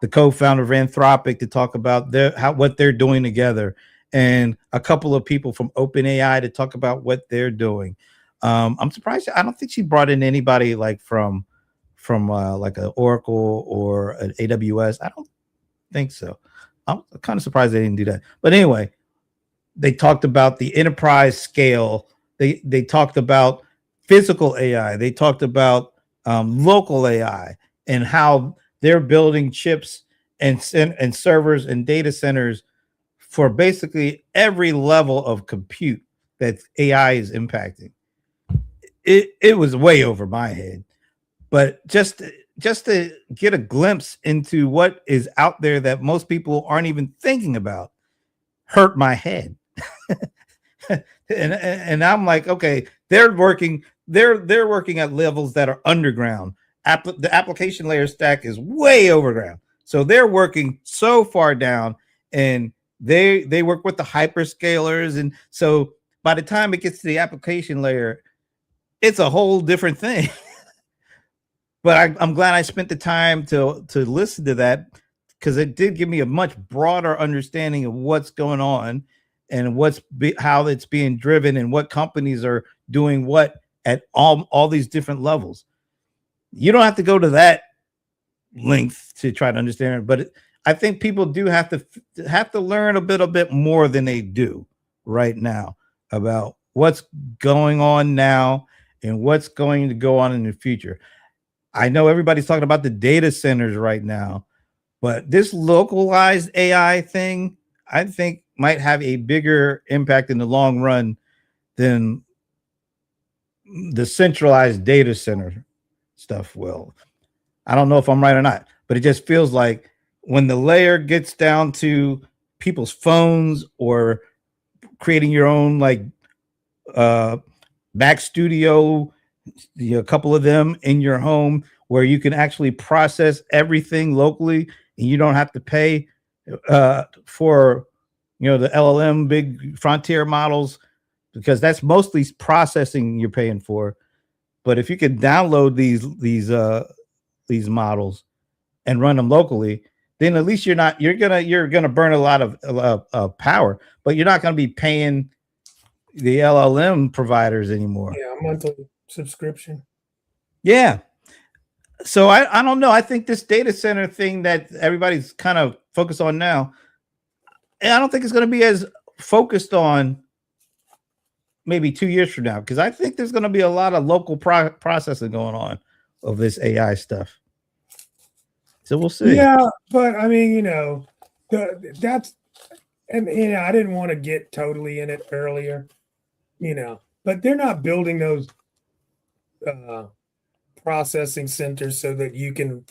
the co-founder of Anthropic to talk about what they're doing together, and a couple of people from OpenAI to talk about what they're doing. I'm surprised. I don't think she brought in anybody like from like an Oracle or an AWS. I don't think so. I'm kind of surprised they didn't do that. But anyway, they talked about the enterprise scale They talked about physical AI. They talked about local AI and how they're building chips and servers and data centers for basically every level of compute that AI is impacting. It was way over my head, but just to get a glimpse into what is out there that most people aren't even thinking about hurt my head. and I'm like, okay, they're working at levels that are underground. The application layer stack is way overground, so they're working so far down, and they work with the hyperscalers, and so by the time it gets to the application layer, it's a whole different thing. But I'm glad I spent the time to listen to that, because it did give me a much broader understanding of what's going on and how it's being driven and what companies are doing what at all these different levels. You don't have to go to that length to try to understand it, but I think people do have to learn a bit more than they do right now about what's going on now and what's going to go on in the future. I know everybody's talking about the data centers right now, but this localized AI thing, I think, might have a bigger impact in the long run than the centralized data center stuff will. I don't know if I'm right or not, but it just feels like when the layer gets down to people's phones or creating your own like Mac Studio, a couple of them in your home where you can actually process everything locally and you don't have to pay for the LLM big frontier models, because that's mostly processing you're paying for. But if you could download these models and run them locally, then at least you're gonna burn a lot of power, but you're not gonna be paying the LLM providers anymore. Yeah, monthly subscription. Yeah. So I don't know. I think this data center thing that everybody's kind of focused on now, and I don't think it's going to be as focused on maybe 2 years from now, because I think there's going to be a lot of local processing going on of this AI stuff. So we'll see. Yeah, but I mean, that's, and I didn't want to get totally in it earlier, but they're not building those processing centers so that you can,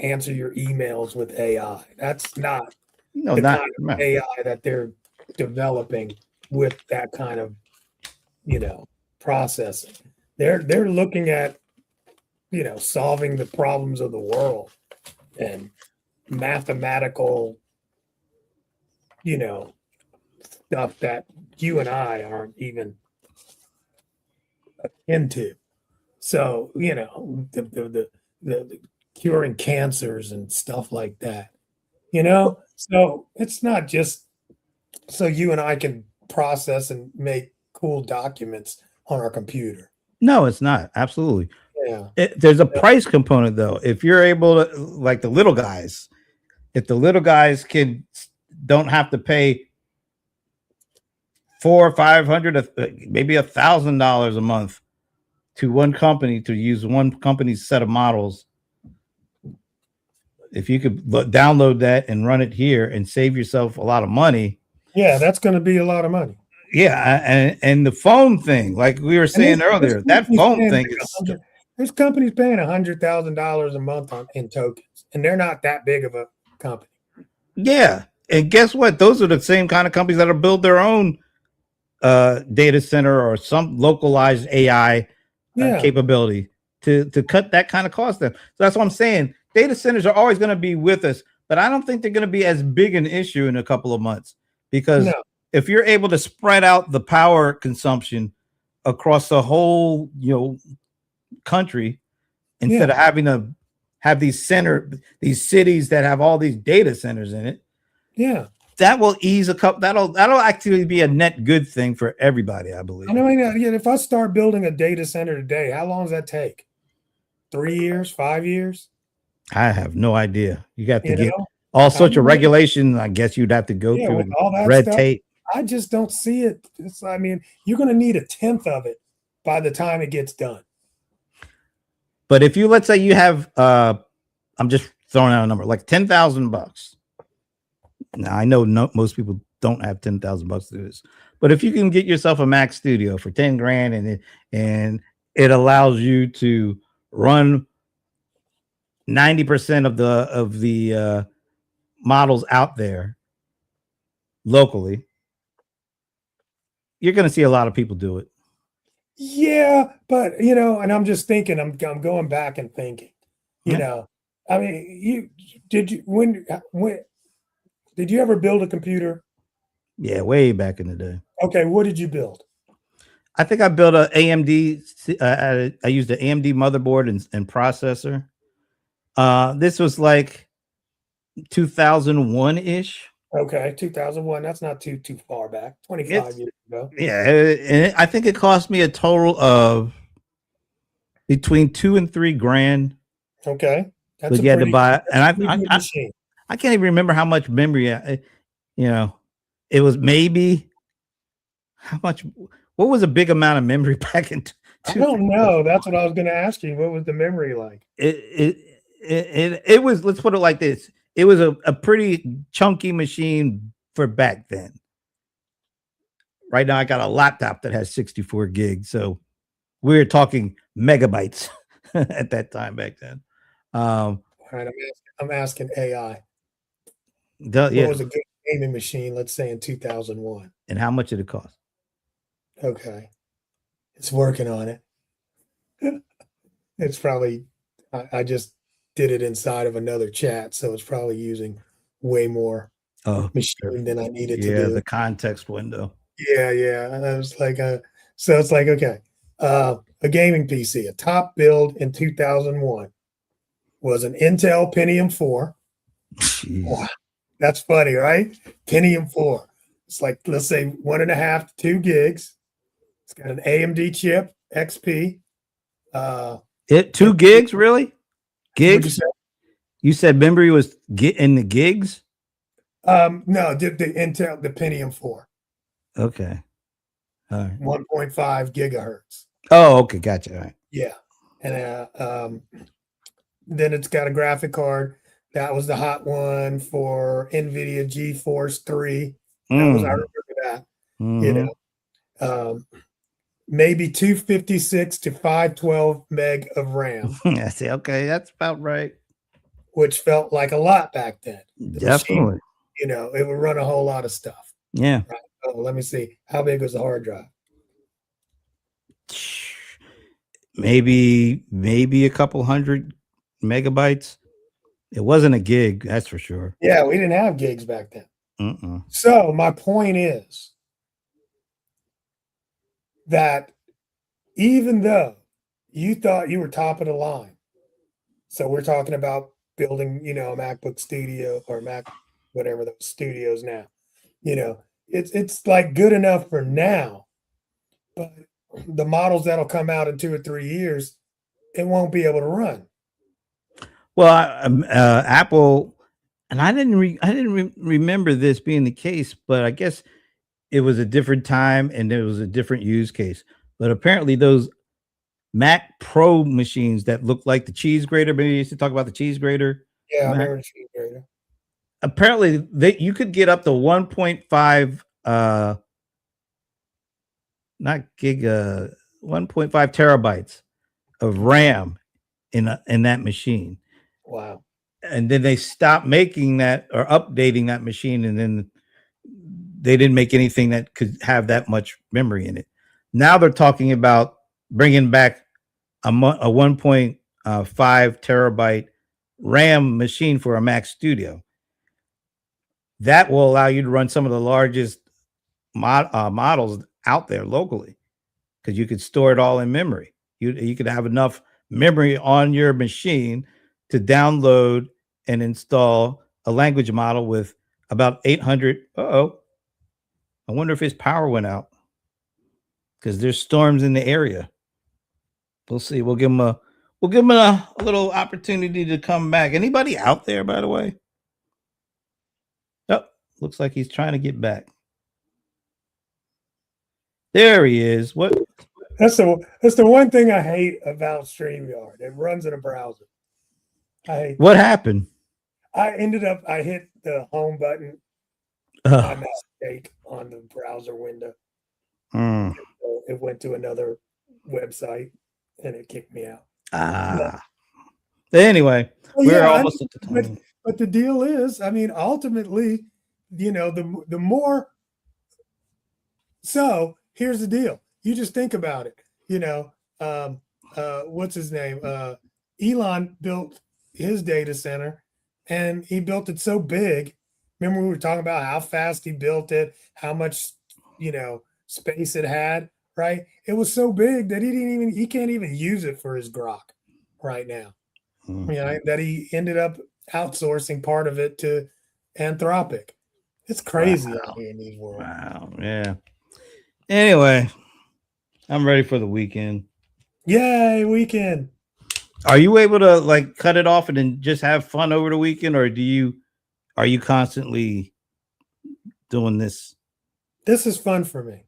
answer your emails with AI. That's not kind of AI that they're developing with that kind of, processing. They're looking at, solving the problems of the world and mathematical, stuff that you and I aren't even into. So, the curing cancers and stuff like that, so it's not just so you and I can process and make cool documents on our computer. No, it's not. Absolutely. Yeah. There's a price component though. If you're able to, like the little guys, if the little guys don't have to pay $400 or $500, maybe $1,000 a month to one company to use one company's set of models. If you could download that and run it here and save yourself a lot of money. Yeah, that's going to be a lot of money. Yeah, and the phone thing, like we were saying earlier, that phone thing is. There's companies paying $100,000 a month in tokens, and they're not that big of a company. Yeah, and guess what? Those are the same kind of companies that will build their own data center or some localized AI capability to cut that kind of cost down. So that's what I'm saying. Data centers are always going to be with us, but I don't think they're going to be as big an issue in a couple of months, because if you're able to spread out the power consumption across the whole, country, instead of having to have these cities that have all these data centers in it, that will ease a couple. That'll actually be a net good thing for everybody, I believe. I mean, if I start building a data center today, how long does that take? 3 years, 5 years? I have no idea. You got to get all sorts of regulations. I guess you'd have to go through all that red stuff. tape. I just don't see it. I mean, you're going to need a tenth of it by the time it gets done. But if you, let's say you have, I'm just throwing out a number, like $10,000. Now I know most people don't have $10,000 to do this, but if you can get yourself a Mac Studio for 10 grand and it allows you to run 90% of the models out there locally, you're going to see a lot of people do it. Yeah, but and I'm just thinking, I'm going back and thinking, Yeah. I mean, when did you ever build a computer? Yeah, way back in the day. Okay, what did you build? I think I built a AMD. I used an AMD motherboard and processor. This was like 2001 ish. Okay, 2001. That's not too far back. 25 It's years ago. yeah, and I think it cost me a total of between 2 and 3 grand. Okay, that's But a you had to pretty, buy, that's and a pretty good machine. I can't even remember how much memory. It was maybe how much. What was a big amount of memory back in I don't know. 2001? That's what I was going to ask you. What was the memory like? It was, let's put it like this. It was a pretty chunky machine for back then. Right now I got a laptop that has 64 gigs. So we're talking megabytes at that time back then. All right, I'm asking AI. Yeah. What was a good gaming machine, let's say in 2001? And how much did it cost? Okay, it's working on it. It's probably, I just did it inside of another chat, so it's probably using way more machine than I needed to do. The context window. Yeah. And I was like, so it's like, okay, a gaming PC, a top build in 2001 was an Intel Pentium 4. Wow, that's funny, right? Pentium 4. It's like, let's say 1.5 to 2 gigs. It's got an AMD chip, XP. 2 gigs, really? Gigs? You said memory was in the gigs? No, the Intel, the Pentium 4. Okay. All right. 1.5 gigahertz. Oh, okay, gotcha. All right. Yeah, and then it's got a graphic card. That was the hot one for NVIDIA GeForce 3. That was, I remember that. Maybe 256 to 512 meg of RAM. I say, okay, that's about right. Which felt like a lot back then. Definitely. Machine, it would run a whole lot of stuff. Yeah. Right? Oh, let me see. How big was the hard drive? Maybe a couple hundred megabytes. It wasn't a gig, that's for sure. Yeah, we didn't have gigs back then. So my point is that even though you thought you were top of the line, so we're talking about building, a MacBook Studio or Mac, whatever those studios now, it's like good enough for now, but the models that'll come out in 2 or 3 years, it won't be able to run. Well, Apple, and I didn't remember this being the case, but I guess it was a different time and it was a different use case. But apparently, those Mac Pro machines that look like the cheese grater, maybe you used to talk about the cheese grater. Yeah, I remember the cheese grater. Apparently, you could get up to 1.5, not gig, 1.5 terabytes of RAM in that machine. Wow. And then they stopped making that or updating that machine, and then they didn't make anything that could have that much memory in it. Now they're talking about bringing back a 1.5 terabyte RAM machine for a Mac Studio. That will allow you to run some of the largest models out there locally, because you could store it all in memory. You could have enough memory on your machine to download and install a language model with about 800. I wonder if his power went out, because there's storms in the area. We'll see. We'll give him a little opportunity to come back. Anybody out there, by the way? Oh, looks like he's trying to get back. There he is. What? That's the one thing I hate about StreamYard. It runs in a browser. I hate What that. happened? I hit the home button by Oh, mistake on the browser window. mm, So it went to another website and it kicked me out. ah. Anyway, Well, we're yeah, almost at the but time. but the deal is, I mean, ultimately, the more. So here's the deal. You just think about it. Um, what's his name? Elon built his data center, and he built it so big. Remember, we were talking about how fast he built it, how much space it had. Right? It was so big that he can't even use it for his grok right now. That he ended up outsourcing part of it to Anthropic. It's Wow. crazy out here in these world. Wow. Yeah. Anyway, I'm ready for the weekend. Yay, weekend. Are you able to like cut it off and then just have fun over the weekend, or are you constantly doing this? This is fun for me.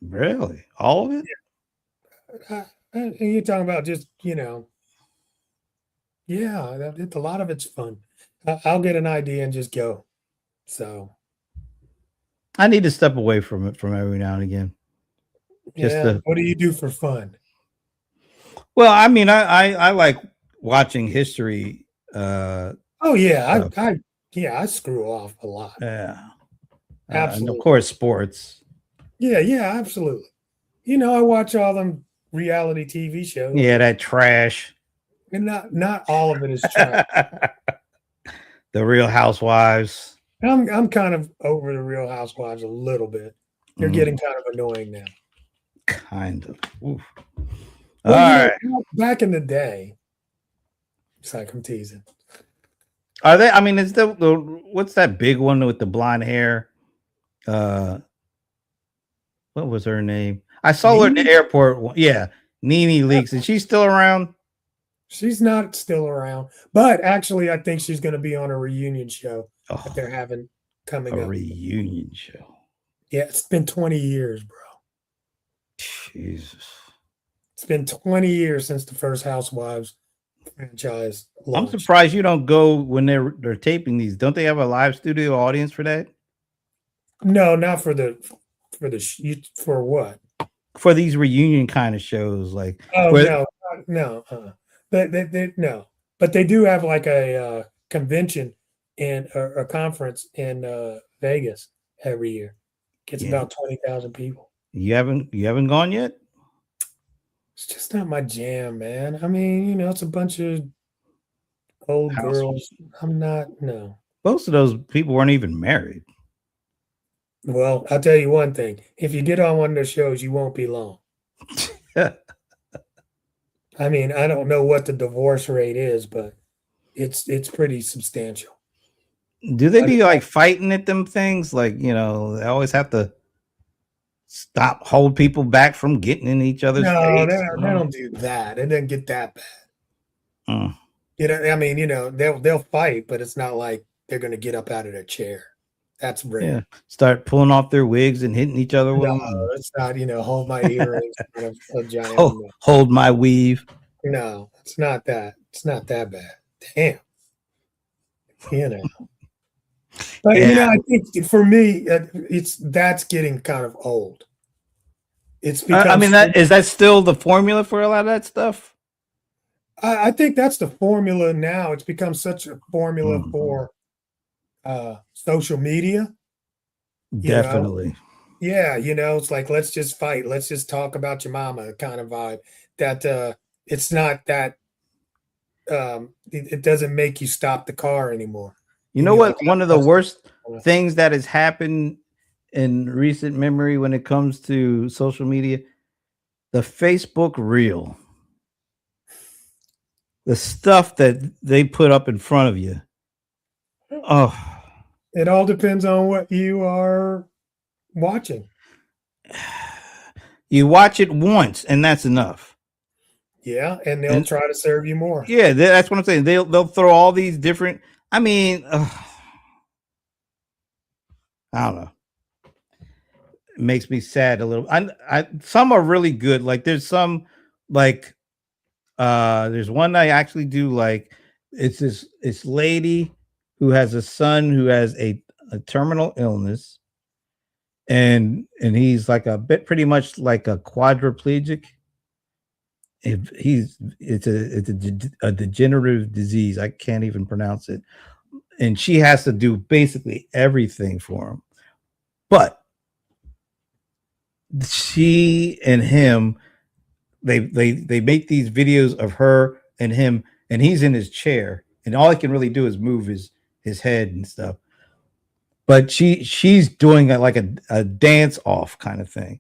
Really? All of it? And you're talking about just, yeah, a lot of it's fun. I'll get an idea and just go. So, I need to step away from it from every now and again. Just yeah. to What do you do for fun? well, I mean, I like watching history. Oh, yeah. Stuff. I screw off a lot. Yeah, and of Absolutely. course sports. Yeah, absolutely. I watch all them reality TV shows, Yeah, that trash. and not all of it is trash. The Real Housewives. I'm kind of over the Real Housewives a little bit. They're getting kind of annoying now. Kind of. Oof. Well, All right. back in the day, it's like I'm teasing. Are they? I mean, is the what's that big one with the blonde hair? Uh, what was her name? I saw her at the Nene? airport. Yeah, Nene Leaks. Is she still around? She's not still around, but actually, I think she's going to be on a reunion show that they're Oh, having a coming up. reunion show. Yeah, it's been 20 years, bro. Jesus. It's been 20 years since the first Housewives franchise I'm launched. surprised you don't go when they're taping these. Don't they have a live studio audience for that? No, not for what? For these reunion kind of shows, like Oh where no. No, but they do have like a convention and a conference in Vegas every year. Gets yeah, about 20,000 people. you haven't gone yet. It's just not my jam, man. I mean, it's a bunch of old House. girls. I'm not, no. Most of those people weren't even married. Well, I'll tell you one thing. If you get on one of their shows, you won't be long. I mean, I don't know what the divorce rate is, but it's pretty substantial. Do they I mean, be like fighting at them things? Like, they always have to hold people back from getting in each other's no, face. they don't do that. It doesn't get that bad. Mm. I mean, they'll fight, but it's not like they're going to get up out of their chair. That's Yeah, rare. start pulling off their wigs and hitting each other with No, them. it's not, hold my earrings kind of a giant. Hold my weave. No, it's not that. It's not that bad. Damn. But Yeah. I think for me, that's getting kind of old. It's I become. mean, is that still the formula for a lot of that stuff? I think that's the formula now. It's become such a formula for social media. Definitely. Yeah, it's like let's just fight. Let's just talk about your mama kind of vibe. That it's not that it doesn't make you stop the car anymore. You know what? One of the worst things that has happened in recent memory when it comes to social media, the Facebook reel. The stuff that they put up in front of you. Oh. It all depends on what you are watching. You watch it once and that's enough. Yeah, and they'll try to serve you more. Yeah, that's what I'm saying. They'll throw all these different. I mean, I don't know. makes me sad a little. Some are really good. Like there's some like there's one I actually do like. It's this lady who has a son who has a terminal illness, and he's like a bit pretty much like a quadriplegic. If he's it's a degenerative disease. I can't even pronounce it, and she has to do basically everything for him. But she and him, they make these videos of her and him, and he's in his chair, and all he can really do is move his head and stuff. But she's doing like a dance off kind of thing.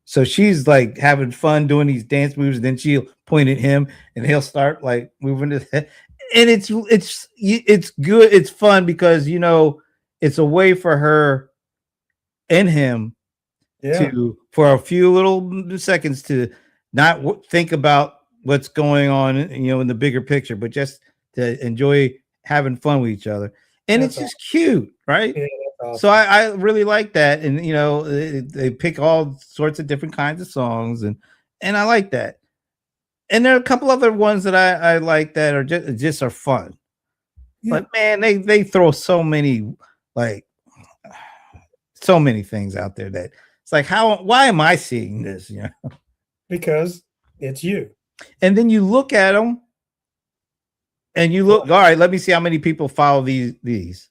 So she's like having fun doing these dance moves, and then she'll point at him, and he'll start like moving his head. And it's good. It's fun because it's a way for her and him to for a few little seconds to not think about what's going on, in the bigger picture, but just to enjoy having fun with each other. And it's just cute, right? Yeah, awesome. So I really like that. And they pick all sorts of different kinds of songs, and I like that. And there are a couple other ones that I like that are just are fun. Yeah. But man, they throw so many things out there that it's like, why am I seeing this? Because it's you. And then you look at them and you look, all right, let me see how many people follow these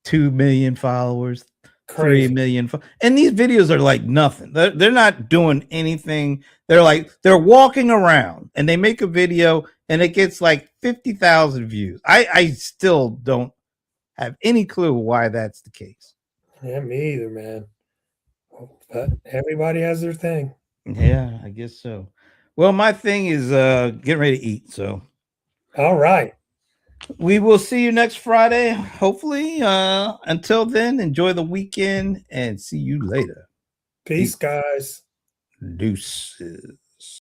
2 million followers, Crazy. 3 million. And these videos are like nothing. They're not doing anything. They're walking around and they make a video and it gets like 50,000 views. I still don't have any clue why that's the case. Yeah, me either, man. But everybody has their thing. Yeah, I guess so. Well, my thing is getting ready to eat. So, all right. We will see you next Friday, hopefully. Until then, enjoy the weekend and see you later. Peace, guys. Deuces.